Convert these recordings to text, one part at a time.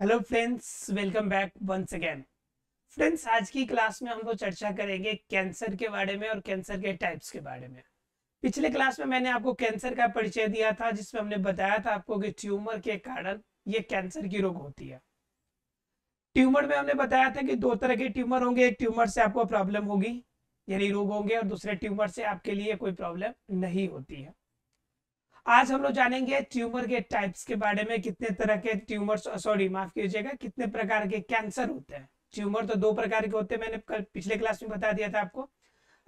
Hello friends, welcome back once again. Friends, आज की class में हम लोग चर्चा करेंगे कैंसर के बारे में और कैंसर के टाइप्स के बारे में। पिछले क्लास में मैंने आपको कैंसर का परिचय दिया था, जिसमें हमने बताया था आपको कि ट्यूमर के कारण ये कैंसर की रोग होती है। ट्यूमर में हमने बताया था कि दो तरह के ट्यूमर होंगे। एक ट्यूमर से आपको प्रॉब्लम होगी, यानी रोग होंगे, और दूसरे ट्यूमर से आपके लिए कोई प्रॉब्लम नहीं होती है। आज हम लोग जानेंगे ट्यूमर के टाइप्स के बारे में। कितने तरह के ट्यूमर, सॉरी माफ कीजिएगा, कितने प्रकार के कैंसर होते हैं। ट्यूमर तो दो प्रकार के होते हैं, मैंने कल पिछले क्लास में बता दिया था आपको।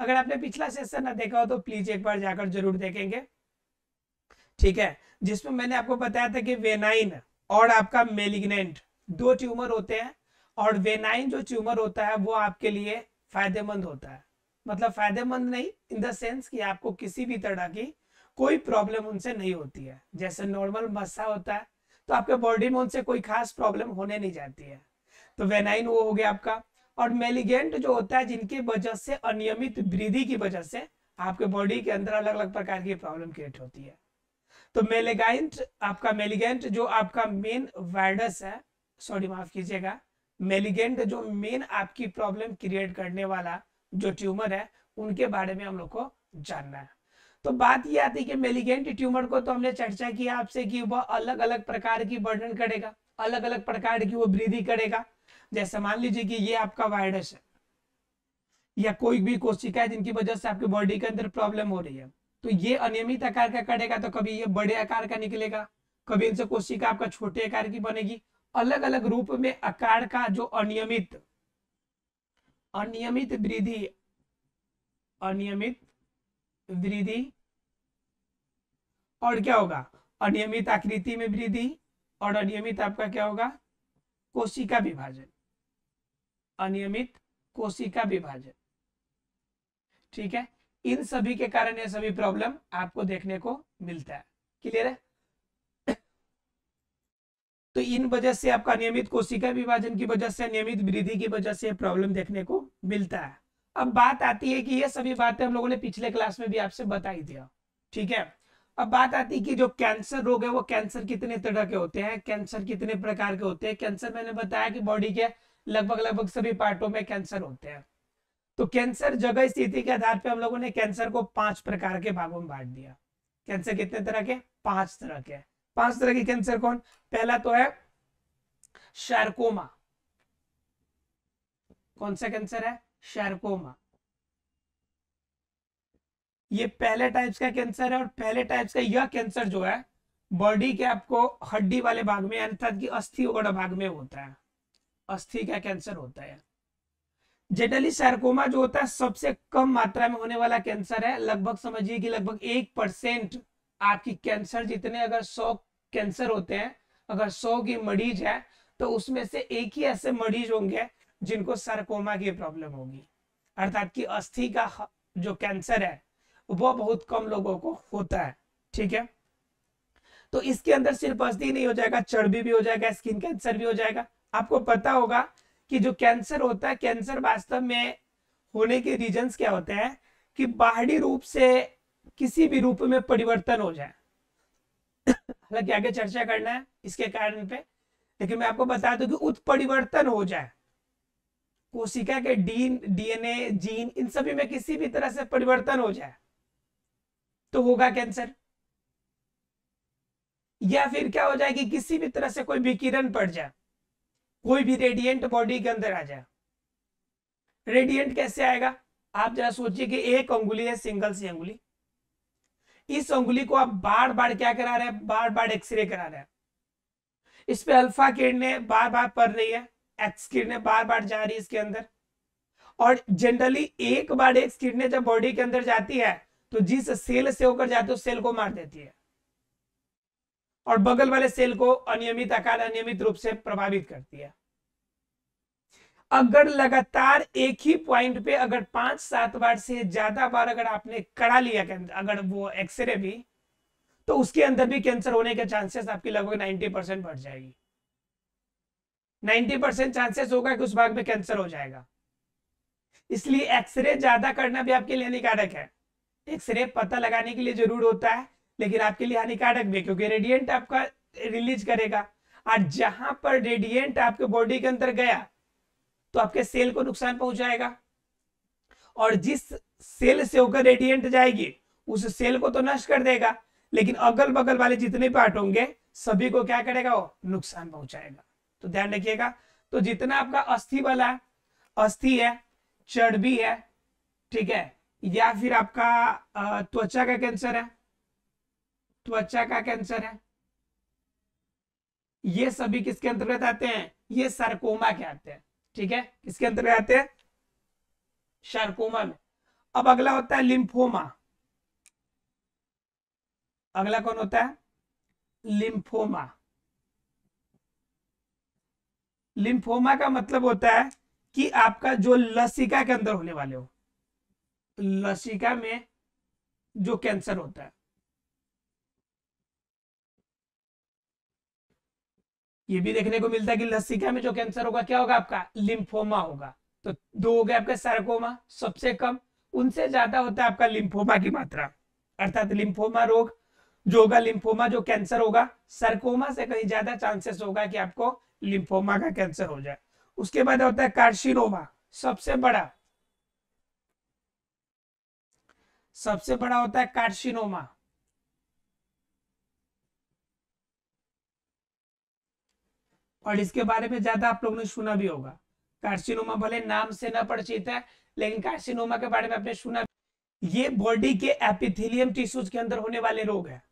अगर आपने पिछला सेशन ना देखा हो तो प्लीज एक बार जाकर जरूर देखेंगे, ठीक है। जिसमें मैंने आपको बताया था कि वेनाइन और आपका मेलिग्नेंट दो ट्यूमर होते हैं। और वेनाइन जो ट्यूमर होता है वो आपके लिए फायदेमंद होता है। मतलब फायदेमंद नहीं इन द सेंस कि आपको किसी भी तरह की कोई प्रॉब्लम उनसे नहीं होती है। जैसे नॉर्मल मस्सा होता है तो आपके बॉडी में उनसे कोई खास प्रॉब्लम होने नहीं जाती है। तो वेनाइन वो हो गया आपका। और मेलिगेंट जो होता है, जिनकी वजह से अनियमित वृद्धि की वजह से आपके बॉडी के अंदर अलग अलग प्रकार की प्रॉब्लम क्रिएट होती है। तो मेलेगाइंट आपका, मेलिगेंट जो आपका मेन वायरस है, सॉरी माफ कीजिएगा, मेलिगेंट जो मेन आपकी प्रॉब्लम क्रिएट करने वाला जो ट्यूमर है, उनके बारे में हम लोग को जानना है। तो बात ये आती है कि मेलिगेंट ट्यूमर को तो हमने चर्चा किया आपसे कि वह अलग अलग प्रकार की वर्णन करेगा, अलग अलग प्रकार की वो वृद्धि करेगा। जैसे मान लीजिए कि ये आपका वायरस है या कोई भी कोशिका है जिनकी वजह से आपकी बॉडी के अंदर प्रॉब्लम हो रही है, तो ये अनियमित आकार का करेगा। तो कभी ये बड़े आकार का निकलेगा, कभी इनसे कोशिका आपका छोटे आकार की बनेगी। अलग अलग रूप में आकार का जो अनियमित अनियमित वृद्धि, अनियमित वृद्धि, और क्या होगा, अनियमित आकृति में वृद्धि, और अनियमित आपका क्या होगा, कोशिका विभाजन, अनियमित कोशिका विभाजन, ठीक है। इन सभी के कारण ये सभी प्रॉब्लम आपको देखने को मिलता है। क्लियर है। तो इन वजह से आपका नियमित कोशिका विभाजन की वजह से, नियमित वृद्धि की वजह से प्रॉब्लम देखने को मिलता है। अब बात आती है कि ये सभी बातें हम लोगों ने पिछले क्लास में भी आपसे बता ही दिया, ठीक है। अब बात आती है कि जो कैंसर रोग है वो कैंसर कितने तरह के होते हैं, कैंसर कितने प्रकार के होते हैं। कैंसर मैंने बताया कि बॉडी के लगभग लगभग सभी पार्टों में कैंसर होते हैं। तो कैंसर जगह स्थिति के आधार पर हम लोगों ने कैंसर को 5 प्रकार के भागों में बांट दिया। कैंसर कितने तरह के, 5 तरह के। 5 तरह के कैंसर कौन, पहला तो है शार्कोमा। कौन सा कैंसर है, शार्कोमा। ये पहले टाइप्स का कैंसर है। और पहले टाइप्स का यह कैंसर जो है बॉडी के आपको हड्डी वाले भाग में, अर्थात कि अस्थि वगैरह भाग में होता है। अस्थि का कैंसर होता है। जेनरली सार्कोमा जो होता है सबसे कम मात्रा में होने वाला कैंसर है। लगभग समझिए कि लगभग 1% आपकी कैंसर, जितने अगर 100 कैंसर होते हैं, अगर 100 की मरीज है तो उसमें से एक ही ऐसे मरीज होंगे जिनको सार्कोमा की प्रॉब्लम होगी। अर्थात कि अस्थि का जो कैंसर है वो बहुत कम लोगों को होता है, ठीक है। तो इसके अंदर सिर्फ अस्थि नहीं हो जाएगा, चर्बी भी हो जाएगा, स्किन कैंसर भी हो जाएगा। आपको पता होगा कि जो कैंसर होता है, कैंसर वास्तव में होने के रीजंस क्या होते हैं कि बाहरी रूप से किसी भी रूप में परिवर्तन हो जाए। हालांकि आगे चर्चा करना है इसके कारण पे, लेकिन मैं आपको बता दूं कि उत्परिवर्तन हो जाए, कोशिका के डीएनए, जीन, इन सभी में किसी भी तरह से परिवर्तन हो जाए तो होगा कैंसर। या फिर क्या हो जाए कि किसी भी तरह से कोई विकिरण पड़ जाए, कोई भी रेडिएंट बॉडी के अंदर आ जाए। रेडिएंट कैसे आएगा, आप जरा सोचिए कि एक अंगुली है, सिंगल सी अंगुली। इस अंगुली को आप बार बार क्या करा रहे हैं, बार बार एक्सरे करा रहे हैं। इस पे अल्फा किरणें बार बार पड़ रही है, एक्स किरणें बार बार जा रही है इसके अंदर। और जनरली एक बार एक्स किरणें जब बॉडी के अंदर जाती है तो जिस सेल से होकर जाती है उस सेल को मार देती है, और बगल वाले सेल को अनियमित आकार, अनियमित रूप से प्रभावित करती है। अगर लगातार एक ही पॉइंट पे अगर 5-7 बार से ज्यादा बार अगर आपने करा लिया, अगर वो एक्सरे भी, तो उसके अंदर भी कैंसर होने के चांसेस आपकी लगभग 90% बढ़ जाएगी। 90% चांसेस होगा कि उस भाग में कैंसर हो जाएगा। इसलिए एक्सरे ज्यादा करना भी आपके लिए हानिकारक है। एक्सरे पता लगाने के लिए जरूर होता है, लेकिन आपके लिए हानिकारक भी, क्योंकि रेडिएंट आपका रिलीज करेगा। और जहां पर रेडिएंट आपके बॉडी के अंदर गया तो आपके सेल को नुकसान पहुंचाएगा, और जिस सेल से होकर रेडिएंट जाएगी उस सेल को तो नष्ट कर देगा, लेकिन अगल बगल वाले जितने पार्ट होंगे सभी को क्या करेगा, वो नुकसान पहुंचाएगा। तो ध्यान रखिएगा। तो जितना आपका अस्थि वाला, अस्थि है, चर्बी है, ठीक है, या फिर आपका त्वचा का कैंसर है, त्वचा का कैंसर है, ये सभी किसके अंतर्गत आते हैं, ये सार्कोमा के आते हैं। ठीक है, किसके अंतर्गत आते हैं, सार्कोमा में। अब अगला होता है लिम्फोमा। अगला कौन होता है, लिम्फोमा। लिम्फोमा का मतलब होता है कि आपका जो लसिका के अंदर होने वाले हो, लसिका में जो कैंसर होता है, ये भी देखने को मिलता है कि लसिका में जो कैंसर होगा क्या होगा, आपका लिम्फोमा होगा। तो दो हो गए आपका सार्कोमा सबसे कम, उनसे ज्यादा होता है आपका लिम्फोमा की मात्रा, अर्थात लिम्फोमा रोग जो होगा, लिम्फोमा जो कैंसर होगा, सार्कोमा से कहीं ज्यादा चांसेस होगा कि आपको लिम्फोमा का कैंसर हो जाए। उसके बाद होता है कार्सिनोमा, सबसे बड़ा, सबसे बड़ा होता है कार्सिनोमा। और इसके बारे में ज्यादा आप लोगों ने सुना भी होगा। कार्सिनोमा भले नाम से ना परिचित है, लेकिन कार्सिनोमा के बारे में आपने सुना। ये बॉडी के एपिथेलियम टिश्यूज के अंदर होने वाले रोग है।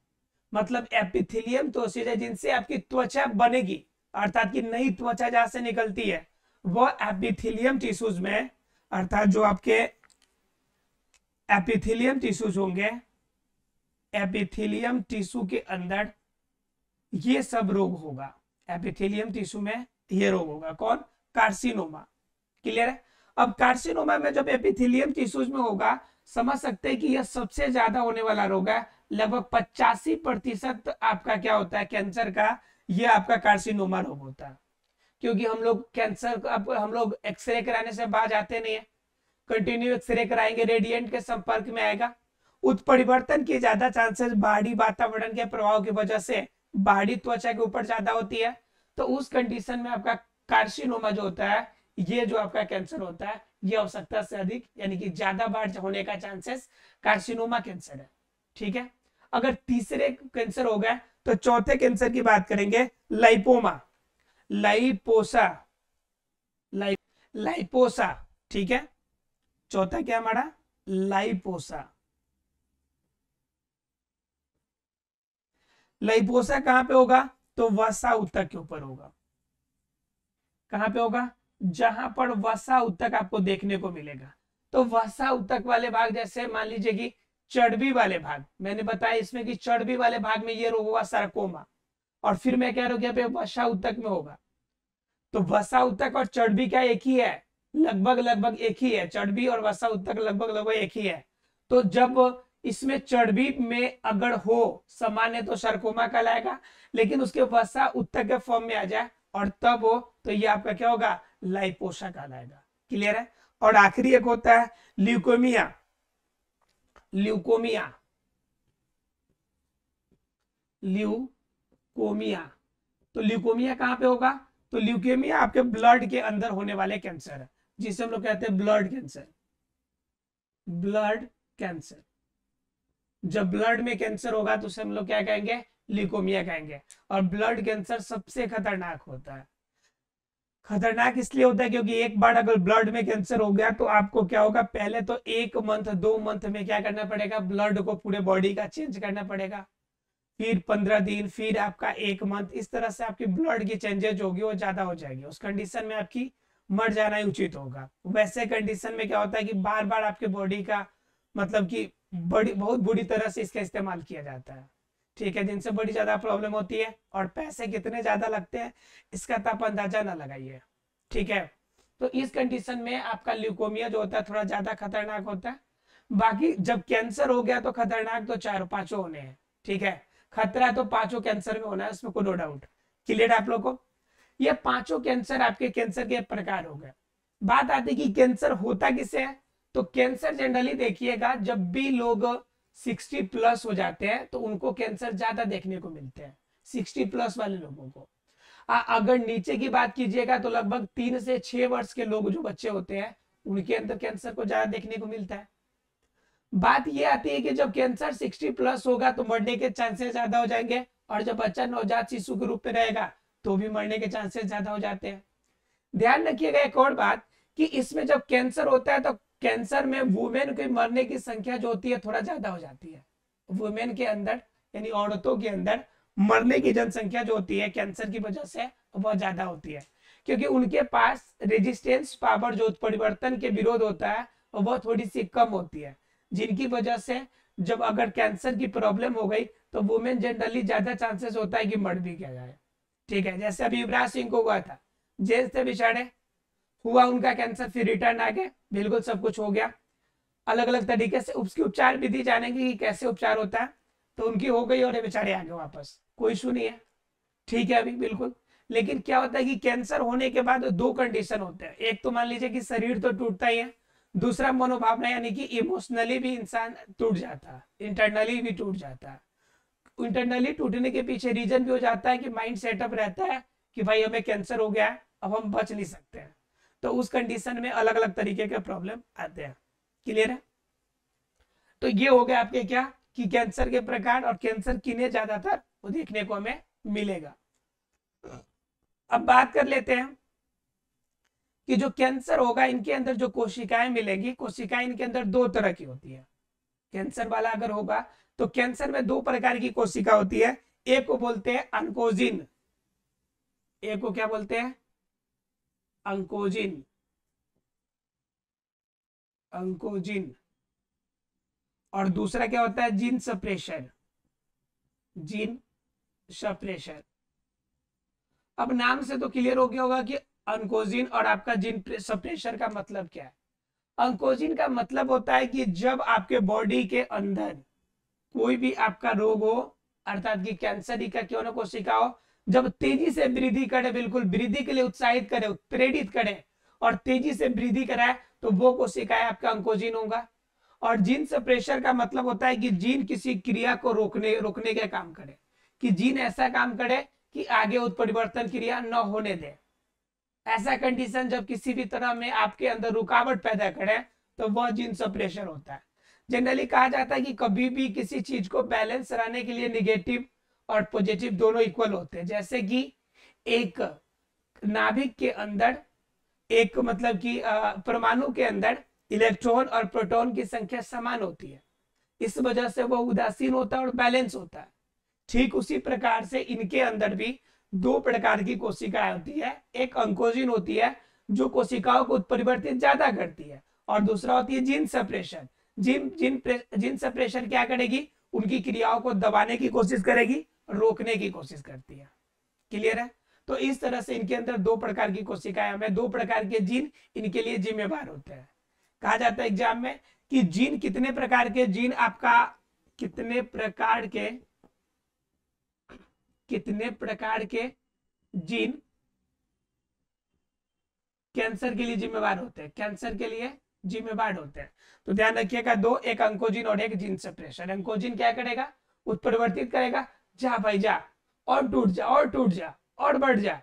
मतलब एपिथेलियम तो है जिनसे आपकी त्वचा बनेगी, अर्थात की नई त्वचा जहां से निकलती है वो एपिथेलियम टिश्यूज में, अर्थात जो आपके एपिथेलियम टिश्यूज होंगे, एपिथेलियम टिश्यू के अंदर ये सब रोग होगा। एपिथेलियम टिश्यू में ये रोग होगा, कौन, कार्सिनोमा। क्लियर है। अब कार्सिनोमा में जब एपिथेलियम टिश्यूज में होगा, समझ सकते हैं कि यह सबसे ज्यादा होने वाला रोग है। लगभग 85% आपका क्या होता है कैंसर का, यह आपका कार्सिनोमा रोग होता है। क्योंकि हम लोग कैंसर, अब हम लोग एक्सरे कराने से बाहर जाते नहीं है, कंटिन्यू एक्सरे कराएंगे, रेडिएंट के संपर्क में आएगा। उत्परिवर्तन के ज्यादा चांसेस बाहरी वातावरण के प्रभाव की वजह से बाहरी त्वचा के ऊपर ज्यादा होती है। तो उस कंडीशन में आपका कार्सिनोमा जो होता है, ये जो आपका कैंसर होता है, ये आवश्यकता से अधिक यानी कि ज्यादा बार होने का चांसेस कार्सिनोमा कैंसर है। ठीक है। अगर तीसरे कैंसर हो गए तो चौथे कैंसर की बात करेंगे, लाइपोमा, लाइपोसा, लाइपोसा। ठीक है, चौथा क्या हमारा, लाइपोसा। लाइपोसा कहां पे होगा, तो वसा उत्तक के ऊपर होगा। कहां पे होगा, जहां पर वसा उत्तक आपको देखने को मिलेगा। तो वसा उत्तक वाले भाग, जैसे मान लीजिए कि चर्बी वाले भाग, मैंने बताया इसमें कि चर्बी वाले भाग में ये रोग होगा सार्कोमा, और फिर मैं कह रहा हूं कि वसा उत्तक में होगा। तो वसा उत्तक और चर्बी क्या एक ही है, लगभग लगभग एक ही है, चर्बी और वसा उत्तक लगभग लगभग एक ही है। तो जब इसमें चर्बी में अगर हो सामान्य तो सार्कोमा कहलाएगा, लेकिन उसके वसा उत्तक के फॉर्म में आ जाए और तब हो तो ये आपका क्या होगा, लाइपोसा कहलाएगा। क्लियर है। और आखिरी एक होता है ल्यूकोमिया, ल्यूकोमिया, ल्यूकोमिया। तो ल्यूकोमिया कहां पे होगा, तो ल्यूकेमिया आपके ब्लड के अंदर होने वाले कैंसर है, जिसे हम लोग कहते हैं ब्लड कैंसर। ब्लड कैंसर, जब ब्लड में कैंसर होगा तो उसे हम लोग क्या कहेंगे, ल्यूकोमिया कहेंगे। और ब्लड कैंसर सबसे खतरनाक होता है। खतरनाक इसलिए होता है क्योंकि एक बार अगर ब्लड में कैंसर हो गया तो आपको क्या होगा, पहले तो 1 मंथ 2 मंथ में क्या करना पड़ेगा, ब्लड को पूरे बॉडी का चेंज करना पड़ेगा, फिर 15 दिन, फिर आपका 1 मंथ, इस तरह से आपकी ब्लड की चेंजेज होगी वो ज्यादा हो जाएगी। उस कंडीशन में आपकी मर जाना ही उचित होगा। वैसे कंडीशन में क्या होता है कि बार बार आपके बॉडी का मतलब कि बड़ी बहुत बुरी तरह से इसका इस्तेमाल किया जाता है। ठीक है, जिनसे बड़ी ज्यादा प्रॉब्लम होती है और पैसे कितने ज्यादा लगते हैं इसका तो आप अंदाजा ना लगाइए। ठीक है, तो इस कंडीशन में आपका ल्यूकोमिया जो होता है थोड़ा ज्यादा खतरनाक होता है। बाकी जब कैंसर हो गया तो खतरनाक तो 4-5 होने हैं। ठीक है, खतरा तो 5 कैंसर में होना है, उसमें कोई नो डाउट। क्लियर आप लोग को, ये 5 कैंसर आपके कैंसर के प्रकार हो गए। बात आती है कि कैंसर होता किसे है, तो कैंसर जनरली देखिएगा जब भी लोग 60+ हो जाते हैं तो उनको कैंसर ज्यादा देखने को मिलते हैं, 60+ वाले लोगों को। अगर नीचे की बात कीजिएगा तो लगभग 3 से 6 वर्ष के लोग जो बच्चे होते हैं उनके अंदर कैंसर को ज्यादा देखने को मिलता है। बात ये आती है कि जब कैंसर 60+ होगा तो मरने के चांसेस ज्यादा हो जाएंगे, और जब बच्चा नवजात शिशु के रूप में रहेगा तो भी मरने के चांसेस ज्यादा हो जाते हैं। ध्यान रखिएगा एक और बात कि इसमें जब कैंसर होता है तो कैंसर में वुमेन के मरने की संख्या जो होती है थोड़ा ज्यादा हो जाती है। वुमेन के अंदर यानी औरतों के अंदर मरने की जनसंख्या जो होती है कैंसर की वजह से बहुत ज्यादा होती है, क्योंकि उनके पास रेजिस्टेंस पावर जो परिवर्तन के विरोध होता है वह थोड़ी सी कम होती है, जिनकी वजह से जब अगर कैंसर की प्रॉब्लम हो गई तो वुमेन जनरली ज्यादा चांसेस होता है कि मर भी क्या जाए। ठीक है, जैसे अभी युवराज सिंह को हुआ था, जेल से बिछाड़े हुआ उनका कैंसर, फिर रिटर्न आ गए, बिल्कुल सब कुछ हो गया। अलग अलग तरीके से उसकी उपचार विधि जानेंगे कि कैसे उपचार होता है, तो उनकी हो गई और ये बेचारे आ गए वापस, कोई इशू नहीं है। ठीक है अभी बिल्कुल। लेकिन क्या होता है कि कैंसर होने के बाद दो कंडीशन होते हैं, एक तो मान लीजिए कि शरीर तो टूटता ही है, दूसरा मनोभावना यानी कि इमोशनली भी इंसान टूट जाता है, इंटरनली भी टूट जाता है। इंटरनली टूटने के पीछे रीजन भी हो जाता है कि माइंड सेटअप रहता है कि भाई हमें कैंसर हो गया है, अब हम बच नहीं सकते हैं, तो उस कंडीशन में अलग अलग तरीके के प्रॉब्लम आते हैं। क्लियर है? तो ये हो गया आपके क्या कि कैंसर के प्रकार और कैंसर किन्हें ज्यादातर वो देखने को हमें मिलेगा। अब बात कर लेते हैं कि जो कैंसर होगा इनके अंदर जो कोशिकाएं मिलेंगी, कोशिकाएं इनके अंदर दो तरह की होती है। कैंसर वाला अगर होगा तो कैंसर में दो प्रकार की कोशिका होती है, एक को बोलते हैं अंकोजिन, एक को क्या बोलते हैं? अंकोजिन, अंकोजिन। और दूसरा क्या होता है? Gene suppressor, gene suppressor. अब नाम से तो क्लियर हो गया होगा कि अंकोजिन और आपका जीन सप्रेशर का मतलब क्या है। अंकोजिन का मतलब होता है कि जब आपके बॉडी के अंदर कोई भी आपका रोग हो, अर्थात कि कैंसर ही का क्यों ना कोशिका हो, जब तेजी से वृद्धि करे, बिल्कुल वृद्धि के लिए उत्साहित करे, प्रेरित करे और तेजी से वृद्धि कराए, तो वो कोशिकाएं आपका अंकोजिन होगा। और जीन सप्रेशर का मतलब होता है कि जीन किसी क्रिया को रोकने रोकने का काम करे, कि जीन ऐसा काम करे कि आगे उत्परिवर्तन क्रिया न होने दे। ऐसा कंडीशन जब किसी भी तरह में आपके अंदर रुकावट पैदा करे तो वह जीन सप्रेशर होता है। जनरली कहा जाता है कि कभी भी किसी चीज को बैलेंस रहने के लिए निगेटिव और पॉजिटिव दोनों इक्वल होते हैं। जैसे कि एक नाभिक के अंदर एक मतलब कि परमाणु के अंदर इलेक्ट्रॉन और प्रोटॉन की संख्या समान होती है, इस वजह से वह उदासीन होता है और बैलेंस होता है। ठीक उसी प्रकार से इनके अंदर भी दो प्रकार की कोशिकाएं होती है, एक अंकोजिन होती है जो कोशिकाओं को उत्परिवर्तित ज्यादा करती है, और दूसरा होती है जीन सप्रेशन। जीन सप्रेशन क्या करेगी? उनकी क्रियाओं को दबाने की कोशिश करेगी, रोकने की कोशिश करती है। क्लियर है? तो इस तरह से इनके अंदर दो प्रकार की कोशिकाएं हमें दो प्रकार के जीन इनके लिए जिम्मेवार होते हैं। कहा जाता है एग्जाम में कि जीन कितने प्रकार के जीन आपका कितने प्रकार के जीन कैंसर के लिए जिम्मेवार होते हैं, कैंसर के लिए जिम्मेवार होते हैं। तो ध्यान रखिएगा दो, एक अंकोजिन और एक जीन सप्रेशर। अंकोजिन क्या करेगा? उत्परिवर्तित करेगा, जा भाई जा, और टूट जा और टूट जा और बढ़ जा,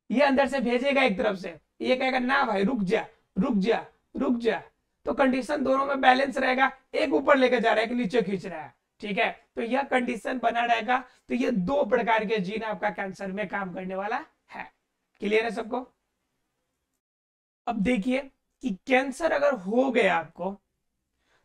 ये अंदर से भेजेगा एक तरफ से, ये कहेगा ना भाई रुक जा रुक जा रुक जा। तो कंडीशन दोनों में बैलेंस रहेगा, एक ऊपर लेकर जा रहा है, एक नीचे खींच रहा है। ठीक है, तो यह कंडीशन बना रहेगा। तो ये दो प्रकार के जीन आपका कैंसर में काम करने वाला है। क्लियर है सबको? अब देखिए कि कैंसर अगर हो गया आपको,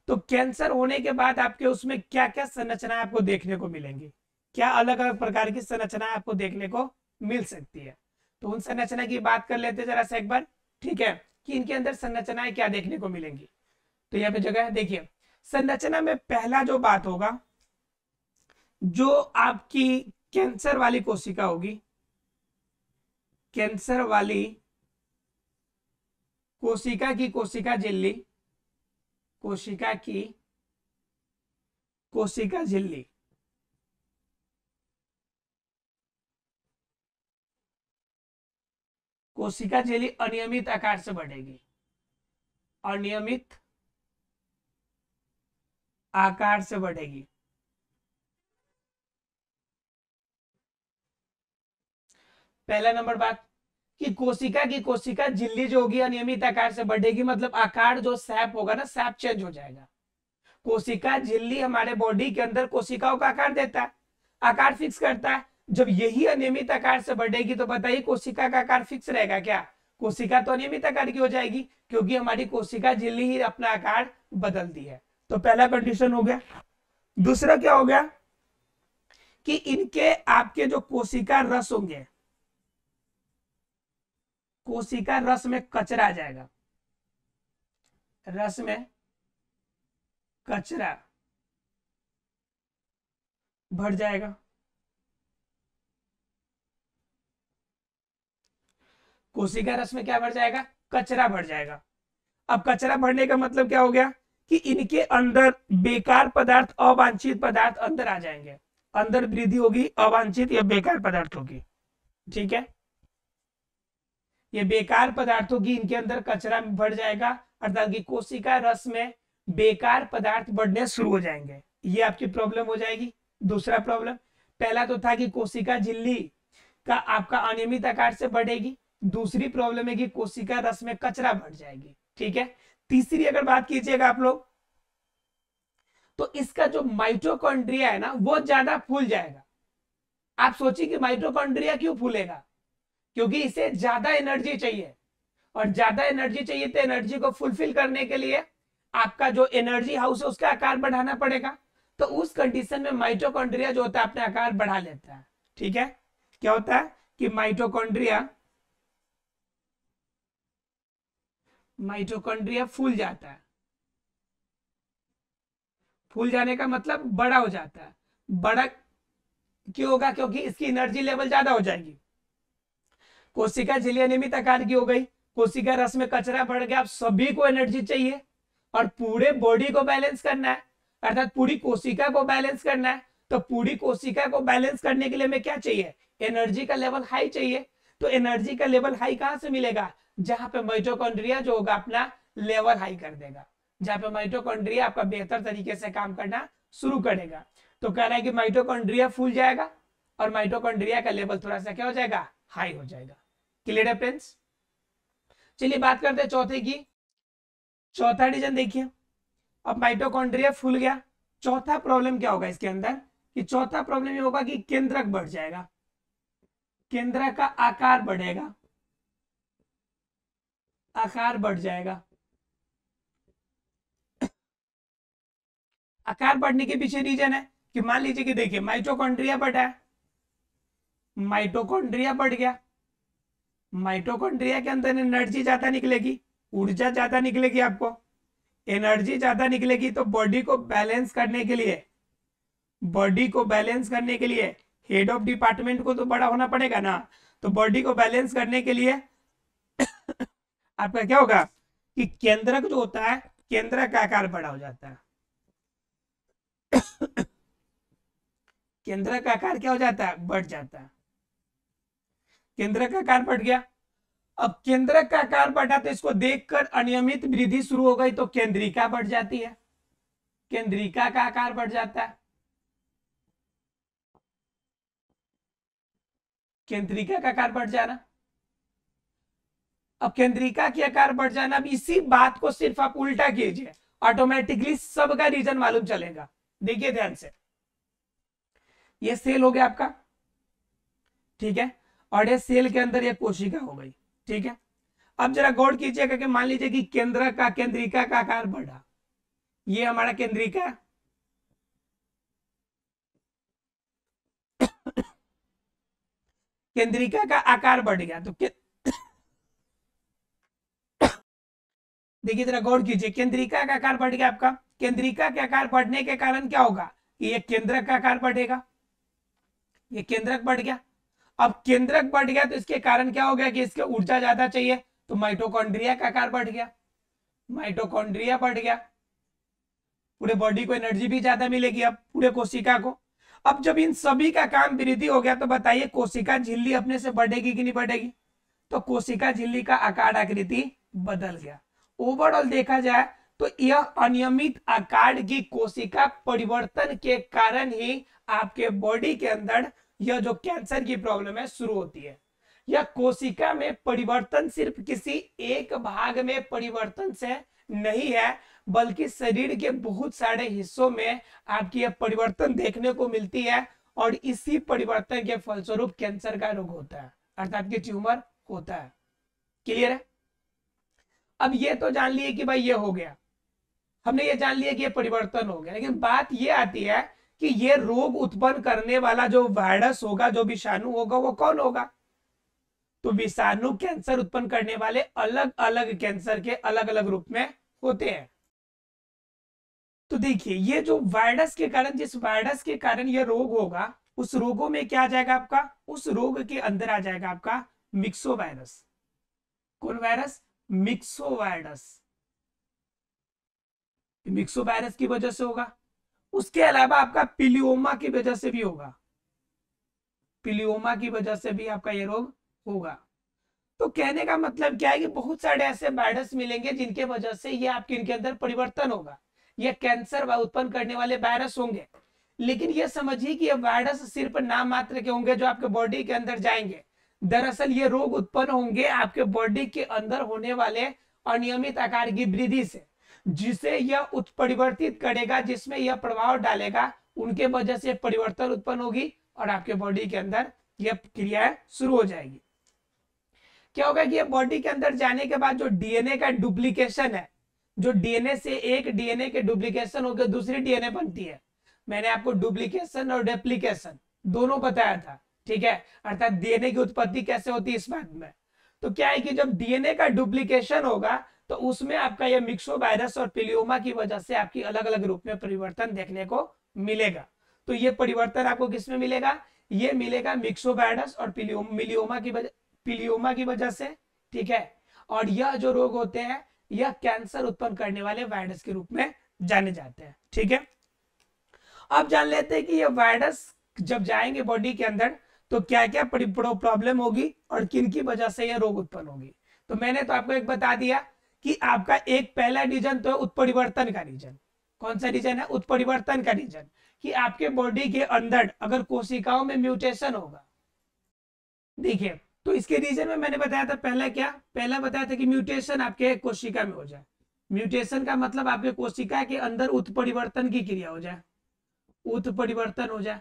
तो कैंसर होने के बाद आपके उसमें क्या क्या संरचनाएं आपको देखने को मिलेंगी, क्या अलग अलग प्रकार की संरचनाएं आपको देखने को मिल सकती है। तो उन संरचना की बात कर लेते जरा सा एक बार। ठीक है, कि इनके अंदर संरचनाएं क्या देखने को मिलेंगी। तो यहाँ पे जगह है, देखिए संरचना में पहला जो बात होगा, जो आपकी कैंसर वाली कोशिका होगी, कैंसर वाली कोशिका की कोशिका झिल्ली, कोशिका की कोशिका झिल्ली, कोशिका झिल्ली अनियमित आकार से बढ़ेगी, अनियमित आकार से बढ़ेगी। पहला नंबर बात कि कोशिका की कोशिका झिल्ली जो होगी अनियमित आकार से बढ़ेगी, मतलब आकार जो सैप होगा ना, सैप चेंज हो जाएगा। कोशिका झिल्ली हमारे बॉडी के अंदर कोशिकाओं का आकार देता है, आकार फिक्स करता है। जब यही अनियमित आकार से बढ़ेगी तो बताइए कोशिका का आकार फिक्स रहेगा क्या? कोशिका तो अनियमित आकार की हो जाएगी, क्योंकि हमारी कोशिका झिल्ली ही अपना आकार बदलती है। तो पहला कंडीशन हो गया। दूसरा क्या हो गया कि इनके आपके जो कोशिका रस होंगे, कोशिका रस में कचरा आ जाएगा, रस में कचरा भर जाएगा। कोशिका रस में क्या भर जाएगा? कचरा भर जाएगा। अब कचरा भरने का मतलब क्या हो गया कि इनके अंदर बेकार पदार्थ, अवांछित पदार्थ अंदर आ जाएंगे, अंदर वृद्धि होगी, अवांछित या बेकार पदार्थ होगी। ठीक है, ये बेकार पदार्थों की इनके अंदर कचरा भर जाएगा, अर्थात कि कोशिका रस में बेकार पदार्थ बढ़ने शुरू हो जाएंगे। ये आपकी प्रॉब्लम हो जाएगी। दूसरा प्रॉब्लम, पहला तो था कि कोशिका झिल्ली का आपका अनियमित आकार से बढ़ेगी, दूसरी प्रॉब्लम है कि कोशिका रस में कचरा बढ़ जाएगी। ठीक है, तीसरी अगर बात कीजिएगा आप लोग, तो इसका जो माइटोकॉन्ड्रिया है ना वो ज्यादा फूल जाएगा। आप सोचिए कि माइटोकॉन्ड्रिया क्यों फूलेगा? क्योंकि इसे ज्यादा एनर्जी चाहिए, और ज्यादा एनर्जी चाहिए तो एनर्जी को फुलफिल करने के लिए आपका जो एनर्जी हाउस है उसका आकार बढ़ाना पड़ेगा। तो उस कंडीशन में माइटोकॉन्ड्रिया जो होता है अपने आकार बढ़ा लेता है। ठीक है, क्या होता है कि माइटोकॉन्ड्रिया फूल जाता है। फूल जाने का मतलब बड़ा हो जाता है। बड़ा क्यों होगा? क्योंकि इसकी एनर्जी लेवल ज्यादा हो जाएगी। कोशिका झिल्ली अनियमित आकार की हो गई, कोशिका रस में कचरा बढ़ गया, अब सभी को एनर्जी चाहिए और पूरे बॉडी को बैलेंस करना है, अर्थात पूरी कोशिका को बैलेंस करना है। तो पूरी कोशिका को बैलेंस करने के लिए हमें क्या चाहिए? एनर्जी का लेवल हाई चाहिए। तो एनर्जी का लेवल हाई कहां से मिलेगा? जहां पे माइटोकॉन्ड्रिया जो होगा अपना लेवल हाई कर देगा, जहां पे माइटोकॉन्ड्रिया आपका बेहतर तरीके से काम करना शुरू करेगा। तो कह रहा है कि माइटोकॉन्ड्रिया फूल जाएगा और माइटोकॉन्ड्रिया का लेवल थोड़ा सा क्या हो जाएगा? हाई हो जाएगा। क्लियर है फ्रेंड्स? चलिए बात करते हैं चौथे की। चौथा डिवीजन देखिए, अब माइटोकॉन्ड्रिया फूल गया, चौथा प्रॉब्लम क्या होगा इसके अंदर कि चौथा प्रॉब्लम ये होगा कि केंद्रक बढ़ जाएगा, केंद्रक का आकार बढ़ेगा, आकार बढ़ जाएगा। आकार बढ़ने के पीछे रीजन है कि मान लीजिए कि देखिए माइटोकॉन्ड्रिया बढ़ा है, माइटोकॉन्ड्रिया बढ़ गया, माइटोकॉन्ड्रिया के अंदर एनर्जी ज्यादा निकलेगी, ऊर्जा ज्यादा निकलेगी, आपको एनर्जी ज्यादा निकलेगी। तो बॉडी को बैलेंस करने के लिए, बॉडी को बैलेंस करने के लिए हेड ऑफ डिपार्टमेंट को तो बड़ा होना पड़ेगा ना। तो बॉडी को बैलेंस करने के लिए आपका क्या होगा कि केंद्रक जो होता है, केंद्रक का आकार बड़ा हो जाता है। केंद्रक का आकार क्या हो जाता है? बढ़ जाता है। केंद्रक का आकार बढ़ गया। अब केंद्रक का आकार बढ़ा तो इसको देखकर अनियमित वृद्धि शुरू हो गई, तो केंद्रिका बढ़ जाती है, केंद्रिका का आकार बढ़ जाता है, केंद्रिका का आकार बढ़ जाना। अब केंद्रिका की आकार बढ़ जाना, अब इसी बात को सिर्फ आप उल्टा कीजिए, ऑटोमेटिकली सबका रीजन मालूम चलेगा। देखिए ध्यान से, ये सेल हो गया आपका, ठीक है, और ये सेल के अंदर ये कोशिका हो गई। ठीक है, अब जरा गौर कीजिएगा कि मान लीजिए कि केंद्रिका का आकार बढ़ा, ये हमारा केंद्रिका है, केंद्रिका का आकार बढ़ गया। तो देखिए जरा गौर कीजिए, केंद्रिका का आकार बढ़ गया आपका। केंद्रिका के आकार बढ़ने के कारण क्या होगा कि ये केंद्रक का आकार बढ़ेगा, ये केंद्रक बढ़ गया। अब केंद्रक बढ़ गया तो इसके कारण क्या हो गया कि इसके ऊर्जा ज्यादा चाहिए, तो माइटोकॉन्ड्रिया का आकार बढ़ गया, माइटोकॉन्ड्रिया बढ़ गया, पूरे बॉडी को एनर्जी भी ज्यादा मिलेगी अब पूरे कोशिका को। अब जब इन सभी का काम वृद्धि हो गया तो बताइए कोशिका झिल्ली अपने से बढ़ेगी कि नहीं बढ़ेगी? तो कोशिका झिल्ली का आकार आकृति बदल गया। ओवरऑल देखा जाए तो यह अनियमित आकार की कोशिका परिवर्तन के कारण ही आपके बॉडी के अंदर यह जो कैंसर की प्रॉब्लम है शुरू होती है। या कोशिका में परिवर्तन सिर्फ किसी एक भाग में परिवर्तन से नहीं है, बल्कि शरीर के बहुत सारे हिस्सों में आपकी यह परिवर्तन देखने को मिलती है, और इसी परिवर्तन के फलस्वरूप कैंसर का रोग होता है, अर्थात कि ट्यूमर होता है। क्लियर है? अब ये तो जान लिए कि भाई ये हो गया, हमने ये जान लिया कि ये परिवर्तन हो गया, लेकिन बात ये आती है कि ये रोग उत्पन्न करने वाला जो वायरस होगा, जो विषाणु होगा, वो कौन होगा? तो विषाणु कैंसर उत्पन्न करने वाले अलग अलग कैंसर के अलग अलग रूप में होते हैं। तो देखिए, ये जो वायरस के कारण, जिस वायरस के कारण ये रोग होगा, उस रोगों में क्या आ जाएगा आपका, उस रोग के अंदर आ जाएगा आपका मिक्सो वायरस। कौन virus? Myxo virus. Myxo virus की वजह से होगा। उसके अलावा आपका पिलियोमा की वजह से भी होगा, पिलियोमा की वजह से भी आपका ये रोग होगा। तो कहने का मतलब क्या है कि बहुत सारे ऐसे वायरस मिलेंगे जिनके वजह से ये आपके इनके अंदर परिवर्तन होगा, ये कैंसर उत्पन्न करने वाले वायरस होंगे। लेकिन ये समझिए कि ये वायरस सिर्फ नाम मात्र के होंगे जो आपके बॉडी के अंदर जाएंगे। दरअसल ये रोग उत्पन्न होंगे आपके बॉडी के अंदर होने वाले अनियमित आकार की वृद्धि से, जिसे यह उत्परिवर्तित करेगा, जिसमें यह प्रभाव डालेगा, उनके वजह से परिवर्तन उत्पन्न होगी और आपके बॉडी के अंदर यह क्रिया शुरू हो जाएगी। क्या होगा कि ये बॉडी के अंदर जाने के बाद जो डीएनए का डुप्लीकेशन है, जो डीएनए से एक डीएनए के डुप्लीकेशन होकर दूसरी डीएनए बनती है, मैंने आपको डुप्लीकेशन और रेप्लिकेशन दोनों बताया था, ठीक है, अर्थात डीएनए की उत्पत्ति कैसे होती है इस बात में। तो क्या है कि जब डीएनए का डुप्लीकेशन होगा तो उसमें आपका यह मिक्सो वायरस और पिलियोमा की वजह से आपकी अलग अलग रूप में परिवर्तन देखने को मिलेगा। तो ये परिवर्तन आपको किसमें मिलेगा? ये मिलेगा मिक्सो वायरस और पिलियोमा की वजह से, ठीक है। और यह जो रोग होते हैं यह कैंसर उत्पन्न करने वाले वायरस के रूप में जाने जाते हैं, ठीक है। अब जान लेते हैं कि ये वायरस जब जाएंगे बॉडी के अंदर तो क्या क्या प्रॉब्लम होगी और किन की वजह से यह रोग उत्पन्न होगी। तो मैंने तो आपको एक बता दिया कि आपका एक पहला रीजन तो है उत्परिवर्तन का रीजन। कौन सा रीजन है? उत्परिवर्तन का रीजन, कि आपके बॉडी के अंदर अगर कोशिकाओं में म्यूटेशन होगा। देखिए, तो इसके रीजन में मैंने बताया था, पहला बताया था कि म्यूटेशन आपके कोशिका में हो जाए। म्यूटेशन का मतलब आपके कोशिका के अंदर उत्परिवर्तन की क्रिया हो जाए, उत्परिवर्तन हो जाए।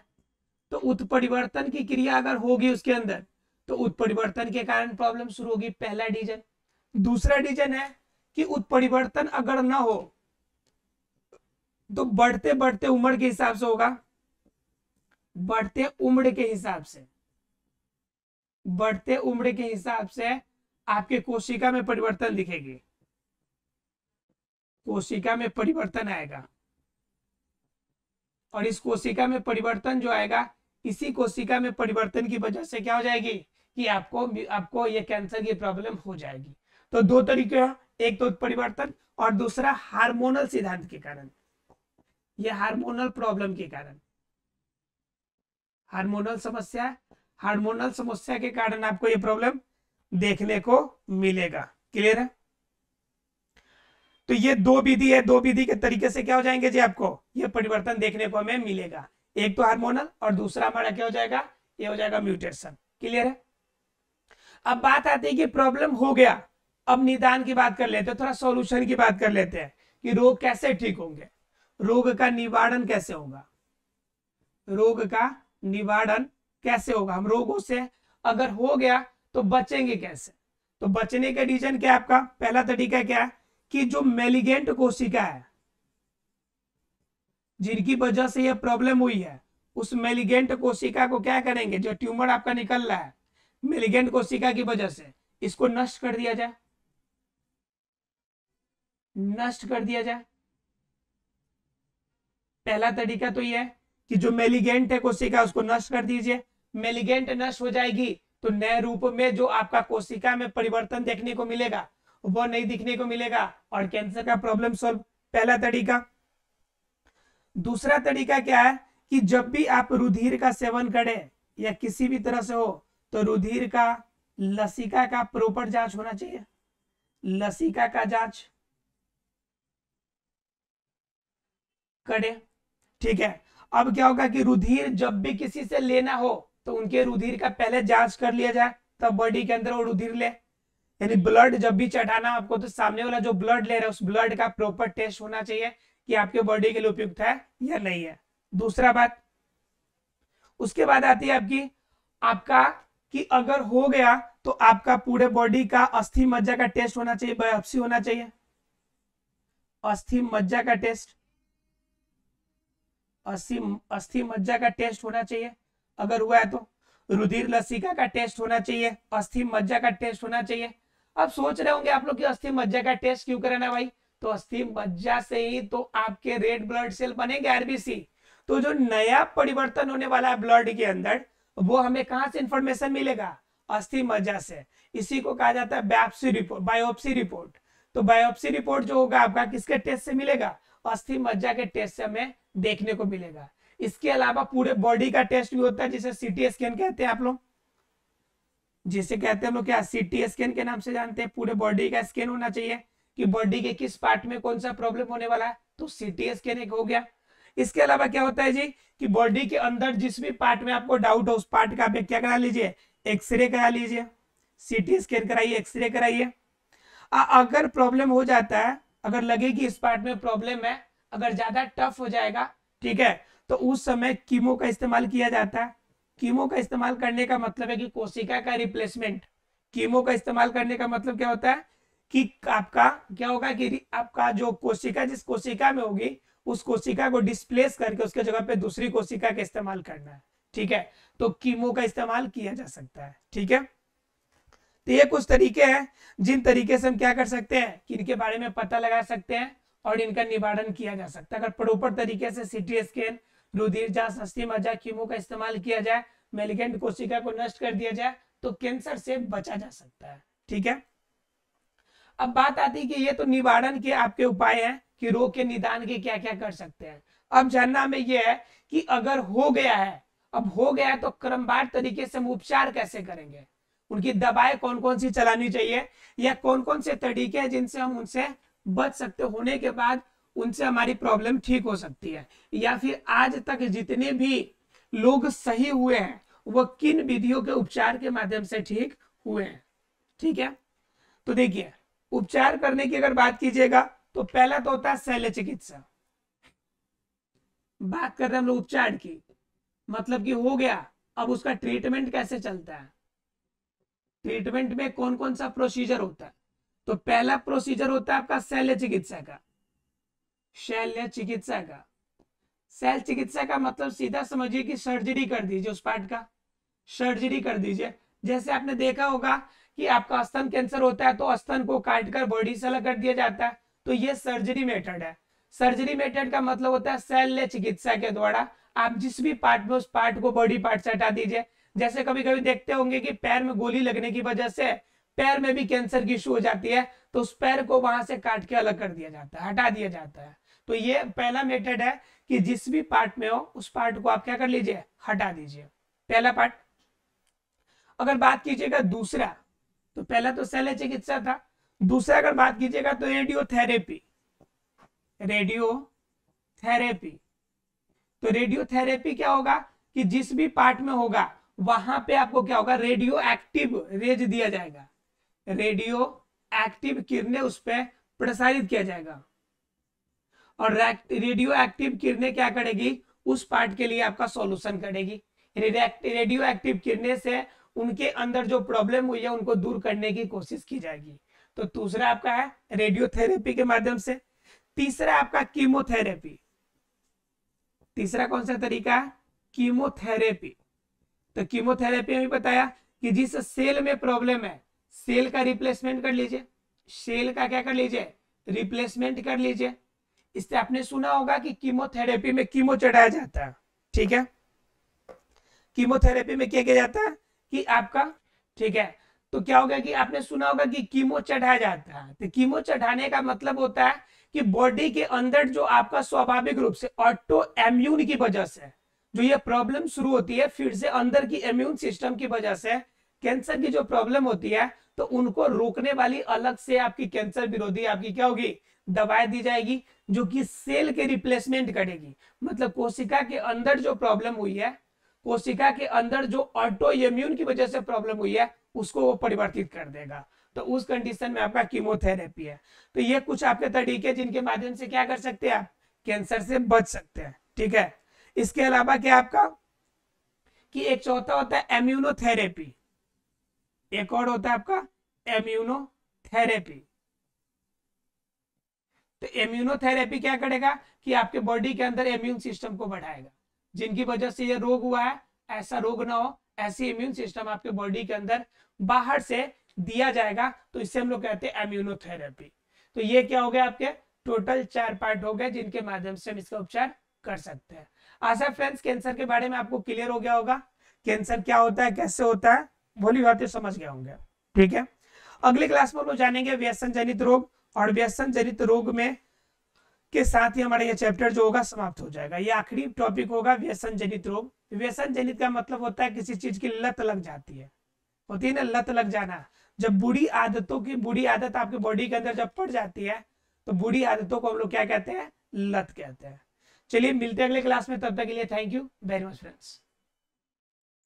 तो उत्परिवर्तन की क्रिया अगर होगी उसके अंदर तो उत्परिवर्तन के कारण प्रॉब्लम शुरू होगी, पहला रीजन। दूसरा रीजन है कि उत्परिवर्तन अगर ना हो तो बढ़ते बढ़ते उम्र के हिसाब से होगा, बढ़ते उम्र के हिसाब से, बढ़ते उम्र के हिसाब से आपके कोशिका में परिवर्तन दिखेगी, कोशिका में परिवर्तन आएगा। और इस कोशिका में परिवर्तन जो आएगा, इसी कोशिका में परिवर्तन की वजह से क्या हो जाएगी कि आपको ये कैंसर की प्रॉब्लम हो जाएगी। तो दो तरीके हैं, एक तो परिवर्तन और दूसरा हार्मोनल सिद्धांत के कारण, ये हार्मोनल प्रॉब्लम के कारण, हार्मोनल समस्या के कारण आपको ये प्रॉब्लम देखने को मिलेगा। क्लियर है? तो ये दो विधि है, दो विधि के तरीके से क्या हो जाएंगे जी, आपको ये परिवर्तन देखने को हमें मिलेगा। एक तो हार्मोनल और दूसरा हमारा क्या हो जाएगा, ये हो जाएगा म्यूटेशन। क्लियर है? अब बात आती है कि प्रॉब्लम हो गया, अब निदान की बात कर लेते हैं, थोड़ा सॉल्यूशन की बात कर लेते हैं कि रोग कैसे ठीक होंगे, रोग का निवारण कैसे होगा, रोग का निवारण कैसे होगा, हम रोगों से अगर हो गया तो बचेंगे कैसे। तो बचने का रीजन क्या है आपका? पहला तरीका क्या है कि जो मेलिगेंट कोशिका है, जिनकी वजह से यह प्रॉब्लम हुई है, उस मेलिगेंट कोशिका को क्या करेंगे, जो ट्यूमर आपका निकल रहा है मेलिगेंट कोशिका की वजह से, इसको नष्ट कर दिया जाए, नष्ट कर दिया जाए। पहला तरीका तो यह है कि जो मेलिगेंट है कोशिका उसको नष्ट कर दीजिए। मेलिगेंट नष्ट हो जाएगी तो नए रूप में जो आपका कोशिका में परिवर्तन देखने को मिलेगा वो नहीं दिखने को मिलेगा और कैंसर का प्रॉब्लम सॉल्व। पहला तरीका। दूसरा तरीका क्या है कि जब भी आप रुधिर का सेवन करें या किसी भी तरह से हो तो रुधिर का लसिका का प्रॉपर जांच होना चाहिए, लसिका का जांच करें, ठीक है। अब क्या होगा कि रुधिर जब भी किसी से लेना हो तो उनके रुधिर का पहले जांच कर लिया जाए तब बॉडी के अंदर वो रुधिर ले, यानी ब्लड जब भी चढ़ाना आपको तो सामने वाला जो ब्लड ले रहा है उस ब्लड का प्रॉपर टेस्ट होना चाहिए कि आपके बॉडी के लिए उपयुक्त है या नहीं है। दूसरा बात, उसके बाद आती है आपकी आपका कि अगर हो गया तो आपका पूरे बॉडी का अस्थि मज्जा का टेस्ट होना चाहिए, बायोप्सी होना चाहिए, अस्थि मज्जा का टेस्ट, अस्थि मज्जा का टेस्ट होना चाहिए। अगर हुआ है तो रुधिर लसिका का टेस्ट होना चाहिए, अस्थि मज्जा का टेस्ट होना चाहिए। अब सोच रहे होंगे आप लोग कि अस्थि मज्जा का टेस्ट क्यों कराना भाई, तो अस्थि मज्जा से ही तो आपके रेड ब्लड सेल बनेंगे, आरबीसी। तो जो नया परिवर्तन होने वाला है ब्लड के अंदर वो हमें कहां से इंफॉर्मेशन मिलेगा, अस्थि मज्जा से। इसी को कहा जाता है बायोप्सी रिपोर्ट, बायोप्सी रिपोर्ट। तो बायोप्सी रिपोर्ट जो होगा आपका किसके टेस्ट से मिलेगा, अस्थि मज्जा के टेस्ट से हमें देखने को मिलेगा। इसके अलावा पूरे बॉडी का टेस्ट भी होता है जिसे सीटी स्कैन कहते हैं आप लोग, जिसे कहते हैं हम लोग क्या, सीटी स्कैन के नाम से जानते हैं। पूरे बॉडी का स्कैन होना चाहिए कि बॉडी के किस पार्ट में कौन सा प्रॉब्लम होने वाला है, तो सीटी स्कैन एक हो गया। इसके अलावा क्या होता है जी कि बॉडी के अंदर जिस भी पार्ट में आपको डाउट हो उस पार्ट का आप क्या करा लीजिए, एक्सरे करा लीजिए, सीटी स्कैन कराइए, एक्सरे कराइए। अगर प्रॉब्लम हो जाता है, अगर लगे कि इस पार्ट में प्रॉब्लम है, अगर ज्यादा टफ हो जाएगा, ठीक है, तो उस समय कीमो का इस्तेमाल किया जाता है। कीमो का इस्तेमाल करने का मतलब है कि कोशिका का रिप्लेसमेंट। कीमो का इस्तेमाल करने का मतलब क्या होता है कि आपका क्या होगा कि आपका जो कोशिका जिस कोशिका में होगी उस कोशिका को डिस्प्लेस करके उसके जगह पे दूसरी कोशिका का इस्तेमाल करना है, ठीक है। तो कीमो का इस्तेमाल किया जा सकता है, ठीक है। तो ये कुछ तरीके हैं जिन तरीके से हम क्या कर सकते हैं कि इनके बारे में पता लगा सकते हैं और इनका निवारण किया जा सकता है। अगर प्रॉपर तरीके से सीटी स्कैन, रुधिर जांच, अस्थि मज्जा, कीमो का इस्तेमाल किया जाए, मैलिगेंट कोशिका को नष्ट कर दिया जाए तो कैंसर से बचा जा सकता है, ठीक है। अब बात आती है कि ये तो निवारण के आपके उपाय हैं कि रोग के निदान के क्या क्या कर सकते हैं। अब जानना हमें यह है कि अगर हो गया है, अब हो गया है तो क्रमवार तरीके से हम उपचार कैसे करेंगे, उनकी दवाएं कौन कौन सी चलानी चाहिए या कौन कौन से तरीके हैं जिनसे हम उनसे बच सकते, होने के बाद उनसे हमारी प्रॉब्लम ठीक हो सकती है, या फिर आज तक जितने भी लोग सही हुए हैं वो किन विधियों के उपचार के माध्यम से ठीक हुए हैं, ठीक है। तो देखिए उपचार करने की अगर बात कीजिएगा तो पहला तो होता है शल्य चिकित्सा। बात कर रहे हैं हम लोग उपचार की, मतलब कि हो गया, अब उसका ट्रीटमेंट कैसे चलता है, ट्रीटमेंट में कौन कौन सा प्रोसीजर होता है। तो पहला प्रोसीजर होता है आपका शल्य चिकित्सा का। शल्य चिकित्सा का, शल्य चिकित्सा का मतलब सीधा समझिए कि सर्जरी कर दीजिए उस पार्ट का, सर्जरी कर दीजिए। जैसे आपने देखा होगा कि आपका स्तन कैंसर होता है तो स्तन को काटकर बॉडी से अलग कर दिया जाता है, तो ये सर्जरी मेथड है। सर्जरी मेथड का मतलब होता है शल्य चिकित्सा के द्वारा आप जिस भी पार्ट में उस पार्ट को बॉडी पार्ट से हटा दीजिए। जैसे कभी कभी देखते होंगे कि पैर में गोली लगने की वजह से पैर में भी कैंसर की इशू हो जाती है, तो उस पैर को वहां से काट के अलग कर दिया जाता है, हटा दिया जाता है। तो ये पहला मेथड है कि जिस भी पार्ट में हो उस पार्ट को आप क्या कर लीजिए, हटा दीजिए, पहला पार्ट। अगर बात कीजिएगा दूसरा, तो पहला तो शल्य चिकित्सा था, दूसरा अगर बात कीजिएगा तो रेडियोथेरेपी। रेडियोथेरेपी, तो रेडियोथेरेपी क्या होगा कि जिस भी पार्ट में होगा वहां पे आपको क्या होगा, रेडियो एक्टिव रेज दिया जाएगा, रेडियो एक्टिव किरणें उस पर प्रसारित किया जाएगा, और रेडियो एक्टिव किरणें क्या करेगी, उस पार्ट के लिए आपका सॉल्यूशन करेगी। रेडियो एक्टिव किरणें से उनके अंदर जो प्रॉब्लम हुई है उनको दूर करने की कोशिश की जाएगी। तो दूसरा आपका है रेडियोथेरेपी के माध्यम से। तीसरा आपका कीमोथेरेपी। तीसरा कौन सा तरीका है, कीमोथेरेपी। तो कीमोथेरेपी में बताया कि जिस सेल में प्रॉब्लम है सेल का रिप्लेसमेंट कर लीजिए, सेल का क्या कर लीजिए, रिप्लेसमेंट कर लीजिए। इससे आपने सुना होगा कि कीमोथेरेपी में कीमो चढ़ाया जाता है, ठीक है। कीमोथेरेपी में क्या किया जाता है कि आपका, ठीक है, तो क्या होगा कि आपने सुना होगा कि कीमो चढ़ाया जाता है। तो कीमो चढ़ाने का मतलब होता है कि बॉडी के अंदर जो आपका स्वाभाविक रूप से ऑटो इम्यून की वजह से जो ये प्रॉब्लम शुरू होती है, फिर से अंदर की इम्यून सिस्टम की वजह से कैंसर की जो प्रॉब्लम होती है, तो उनको रोकने वाली अलग से आपकी कैंसर विरोधी आपकी क्या होगी, दवाएं दी जाएगी जो कि सेल के रिप्लेसमेंट करेगी। मतलब कोशिका के अंदर जो प्रॉब्लम हुई है, कोशिका के अंदर जो ऑटो इम्यून की वजह से प्रॉब्लम हुई है, उसको वो परिवर्तित कर देगा। तो उस कंडीशन में आपका कीमोथेरेपी है। तो ये कुछ आपके तरीके जिनके माध्यम से क्या कर सकते हैं आप कैंसर से बच सकते हैं। ठीक है, इसके अलावा क्या आपका कि एक चौथा होता है इम्यूनोथेरेपी, एक और होता है आपका इम्यूनोथेरेपी। तो इम्यूनोथेरेपी क्या करेगा कि आपके बॉडी के अंदर इम्यून सिस्टम को बढ़ाएगा, जिनकी वजह से ये रोग हुआ है ऐसा रोग ना हो, ऐसी इम्यून सिस्टम आपके बॉडी के अंदर बाहर से दिया जाएगा। तो इससे हम लोग कहते हैं इम्यूनोथेरेपी। तो ये क्या हो गया आपके टोटल 4 पार्ट हो गए जिनके माध्यम से हम इसका उपचार कर सकते हैं। आशा फ्रेंड्स कैंसर के बारे में आपको क्लियर हो गया होगा, कैंसर क्या होता है, कैसे होता है, भोली बातें समझ गए होंगे। ठीक है, अगली क्लास में हम लोग जानेंगे व्यसन जनित रोग, और व्यसन जनित रोग में के साथ ही हमारा ये चैप्टर जो होगा समाप्त हो जाएगा। ये आखिरी टॉपिक होगा व्यसन जनित रोग। व्यसन जनित का मतलब होता है किसी चीज की लत लग जाती है, होती है ना लत लग जाना। जब बुरी आदत आपके बॉडी के अंदर जब पड़ जाती है तो बुरी आदतों को हम लोग क्या कहते हैं, लत कहते हैं। चलिए मिलते हैं अगले क्लास में, तब तक के लिए thank you very much friends.